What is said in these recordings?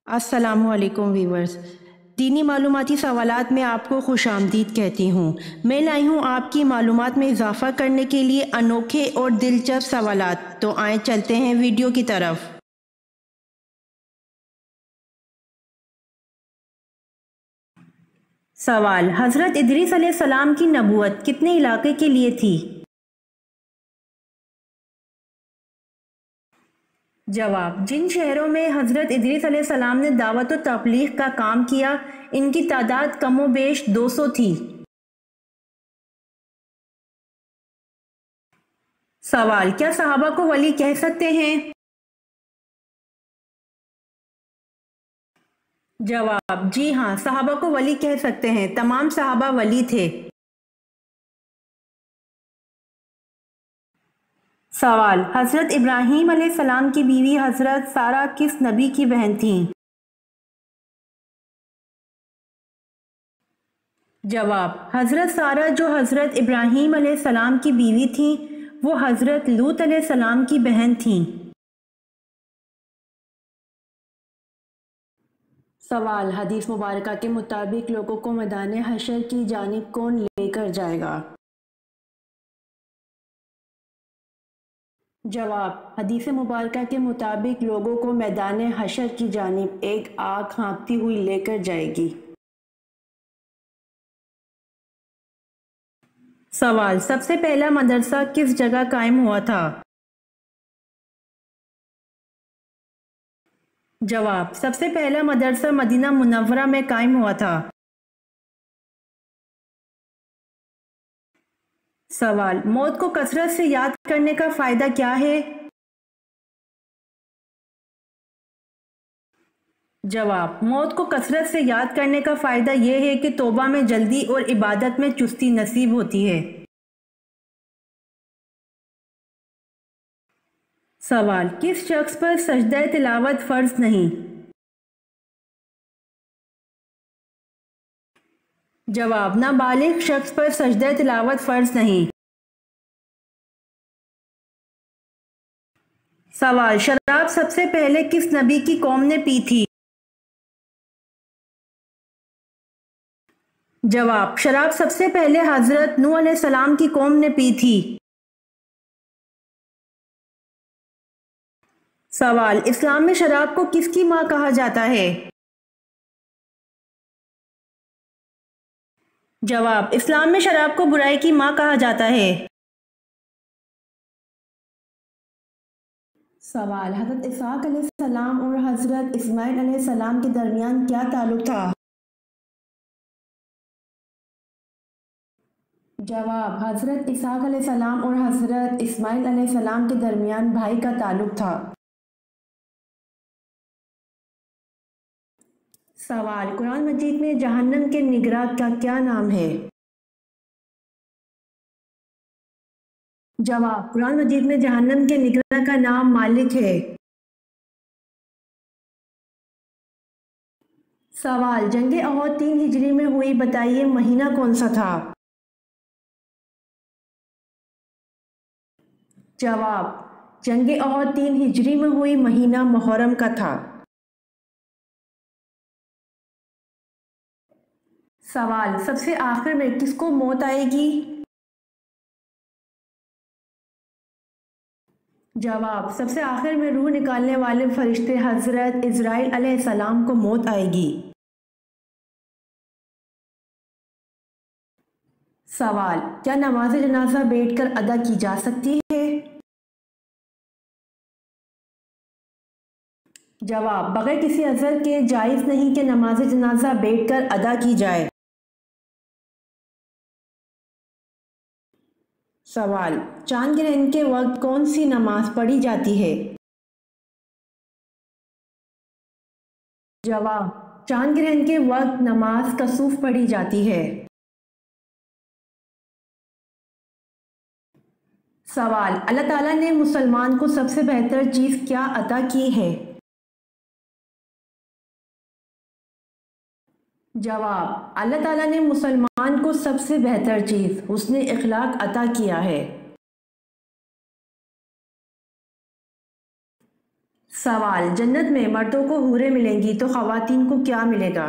السلام علیکم ویورز، دینی معلوماتی سوالات میں آپ کو خوش آمدید کہتی ہوں۔ میں لائی ہوں آپ کی معلومات میں اضافہ کرنے کے لیے انوکھے اور دلچسپ سوالات، تو آئیں چلتے ہیں ویڈیو کی طرف۔ سوال: حضرت ادریس علیہ السلام کی نبوت کتنے علاقے کے لیے تھی؟ جواب: جن شہروں میں حضرت ادریس علیہ السلام نے دعوت و تبلیغ کا کام کیا، ان کی تعداد کم و بیش 200 تھی۔ سوال: کیا صحابہ کو ولی کہہ سکتے ہیں؟ جواب: جی ہاں، صحابہ کو ولی کہہ سکتے ہیں، تمام صحابہ ولی تھے۔ سوال: حضرت ابراہیم علیہ السلام کی بیوی حضرت سارہ کس نبی کی بہن تھیں؟ جواب: حضرت سارہ جو حضرت ابراہیم علیہ السلام کی بیوی تھیں، وہ حضرت لوط علیہ السلام کی بہن تھیں۔ سوال: حدیث مبارکہ کے مطابق لوگوں کو میدان حشر کی جانب کون لے کر جائے گا؟ جواب: حدیث مبارکہ کے مطابق لوگوں کو میدان حشر کی جانب ایک آگ ہانکتی ہوئی لے کر جائے گی۔ سوال: سب سے پہلا مدرسہ کس جگہ قائم ہوا تھا؟ جواب: سب سے پہلا مدرسہ مدینہ منورہ میں قائم ہوا تھا۔ سوال: موت کو کثرت سے یاد کرنے کا فائدہ کیا ہے؟ جواب: موت کو کثرت سے یاد کرنے کا فائدہ یہ ہے کہ توبہ میں جلدی اور عبادت میں چستی نصیب ہوتی ہے۔ سوال: کس شخص پر سجدہ تلاوت فرض نہیں؟ جواب: نابالغ شخص پر سجدہ تلاوت فرض نہیں۔ سوال: شراب سب سے پہلے کس نبی کی قوم نے پی تھی؟ جواب: شراب سب سے پہلے حضرت نوح علیہ السلام کی قوم نے پی تھی۔ سوال: اسلام میں شراب کو کس کی ماں کہا جاتا ہے؟ جواب: اسلام میں شراب کو برائی کی ماں کہا جاتا ہے۔ سوال: حضرت اسحاق علیہ السلام اور حضرت اسماعیل علیہ السلام کے درمیان کیا تعلق تھا؟ جواب: حضرت اسحاق علیہ السلام اور حضرت اسماعیل علیہ السلام کے درمیان بھائی کا تعلق تھا۔ سوال: قرآن مجید میں جہنم کے نگراں کا کیا نام ہے؟ جواب: قرآن مجید میں جہنم کے نگراں کا نام مالک ہے۔ سوال: جنگ احد 3 ہجری میں ہوئی، بتائیے مہینہ کون سا تھا؟ جواب: جنگ احد 3 ہجری میں ہوئی، مہینہ محرم کا تھا۔ سوال: سب سے آخر میں کس کو موت آئے گی؟ جواب: سب سے آخر میں روح نکالنے والے فرشتے حضرت عزرائیل علیہ السلام کو موت آئے گی۔ سوال: کیا نماز جنازہ بیٹھ کر ادا کی جا سکتی ہے؟ جواب: بغیر کسی عذر کے جائز نہیں کہ نماز جنازہ بیٹھ کر ادا کی جائے۔ سوال: چاند گرہن کے وقت کون سی نماز پڑھی جاتی ہے؟ جواب: چاند گرہن کے وقت نماز کسوف پڑھی جاتی ہے۔ سوال: اللہ تعالیٰ نے مسلمان کو سب سے بہتر چیز کیا عطا کی ہے؟ جواب: اللہ تعالیٰ نے مسلمان کو سب سے بہتر چیز حسن اخلاق عطا کیا ہے۔ سوال، جنت میں مردوں کو حوریں ملیں گی تو خواتین کو کیا ملے گا؟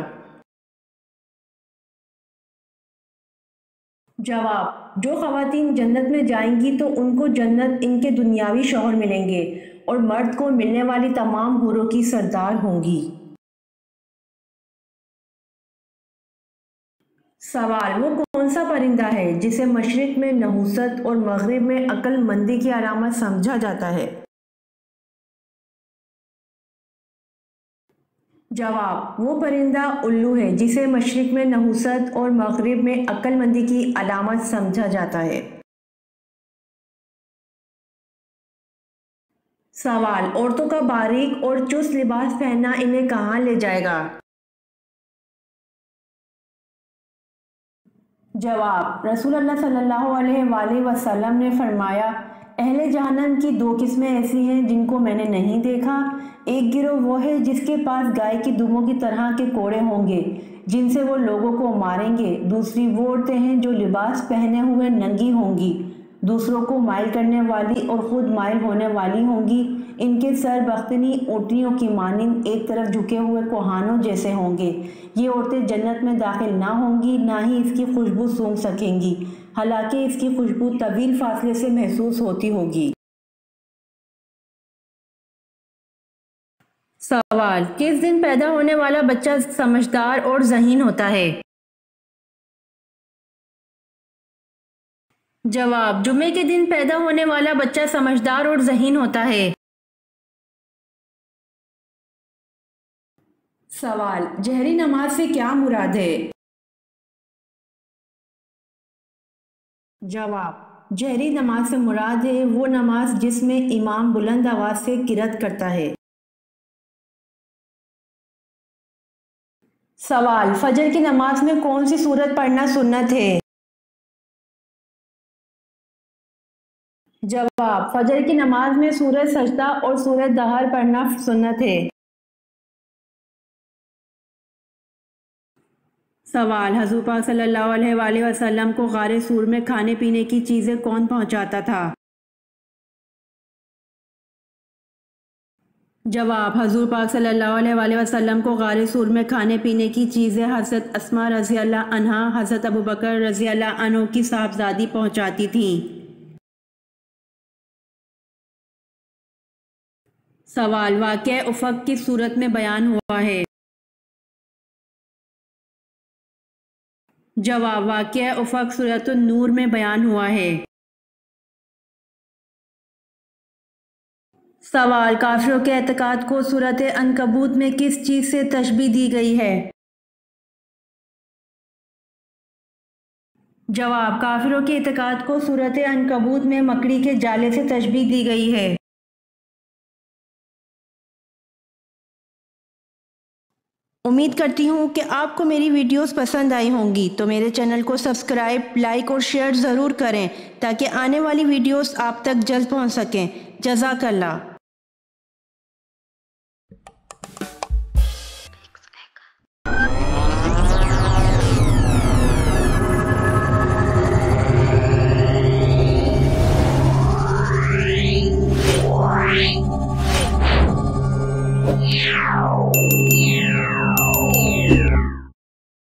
جواب، جو خواتین جنت میں جائیں گی تو ان کو جنت ان کے دنیاوی شوہر ملیں گے اور مرد کو ملنے والی تمام حوروں کی سردار ہوں گی۔ سوال، وہ کون سا پرندہ ہے جسے مشرق میں نحوست اور مغرب میں عقل مندی کی علامت سمجھا جاتا ہے؟ جواب، وہ پرندہ الو ہے جسے مشرق میں نحوست اور مغرب میں عقل مندی کی علامت سمجھا جاتا ہے۔ سوال، عورتوں کا باریک اور چست لباس پہننا انہیں کہاں لے جائے گا؟ جواب، رسول اللہ صلی اللہ علیہ وآلہ وسلم نے فرمایا، اہل جہنم کی دو قسمیں ایسی ہیں جن کو میں نے نہیں دیکھا۔ ایک گروہ وہ ہے جس کے پاس گائے کی دموں کی طرح کے کوڑے ہوں گے جن سے وہ لوگوں کو ماریں گے۔ دوسری وہ عورتیں ہیں جو لباس پہنے ہوئے ننگی ہوں گی، دوسروں کو مائل کرنے والی اور خود مائل ہونے والی ہوں گی۔ ان کے سر بختنی اونٹنیوں کی مانند ایک طرف جھکے ہوئے کوہانوں جیسے ہوں گے۔ یہ عورتیں جنت میں داخل نہ ہوں گی، نہ ہی اس کی خوشبو سونگھ سکیں گی، حالانکہ اس کی خوشبو طویل فاصلے سے محسوس ہوتی ہوگی۔ سوال، کس دن پیدا ہونے والا بچہ سمجھدار اور ذہین ہوتا ہے؟ جواب، جمعے کے دن پیدا ہونے والا بچہ سمجھدار اور ذہین ہوتا ہے۔ سوال، جہری نماز سے کیا مراد ہے؟ جواب، جہری نماز سے مراد ہے وہ نماز جس میں امام بلند آواز سے قرأت کرتا ہے۔ سوال، فجر کی نماز میں کون سی سورت پڑھنا سنت ہے؟ جواب، فجر کی نماز میں سورۃ سجدہ اور سورۃ دہر پڑھنا سنت ہے۔ سوال، حضور پاک صلی اللہ علیہ وآلہ وسلم کو غار سور میں کھانے پینے کی چیزیں کون پہنچاتا تھا؟ جواب، حضور پاک صلی اللہ علیہ وآلہ وسلم کو غار سور میں کھانے پینے کی چیزیں حضرت اسماء رضی اللہ عنہا، حضرت ابوبکر رضی اللہ عنہ کی صاحبزادی پہنچاتی تھیں۔ سوال، واقعہ افق کس صورت میں بیان ہوا ہے؟ جواب، واقعہ افق سورۃ النور میں بیان ہوا ہے۔ سوال، کافروں کے اعتقاد کو سورۃ عنکبوت میں کس چیز سے تشبیہ دی گئی ہے؟ جواب، کافروں کے اعتقاد کو سورۃ عنکبوت میں مکڑی کے جالے سے تشبیہ دی گئی ہے۔ امید کرتی ہوں کہ آپ کو میری ویڈیوز پسند آئی ہوں گی، تو میرے چینل کو سبسکرائب، لائک اور شیئر ضرور کریں تاکہ آنے والی ویڈیوز آپ تک جلد پہنچ سکیں۔ جزاک اللہ۔